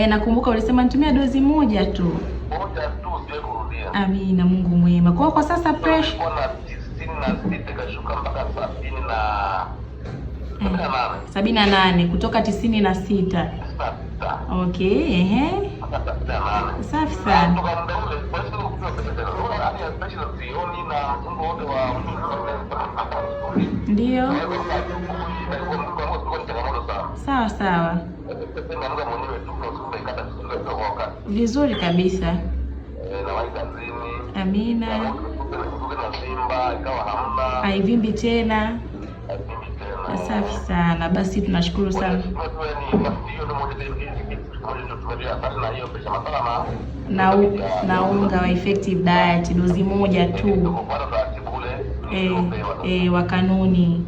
Nakumbuka ulisema nitumia dozi moja tu. Amina, Mungu mwema. Kwa sasa pressure 78 kutoka 96. Okay, safi sana. Ndio. Sawa sawa. Vizuri kabisa. Amina. Haivimbi tena. Safi sana. Basi tunashukuru sana. Na unga wa effective diet dozi moja tu. Wa kanuni.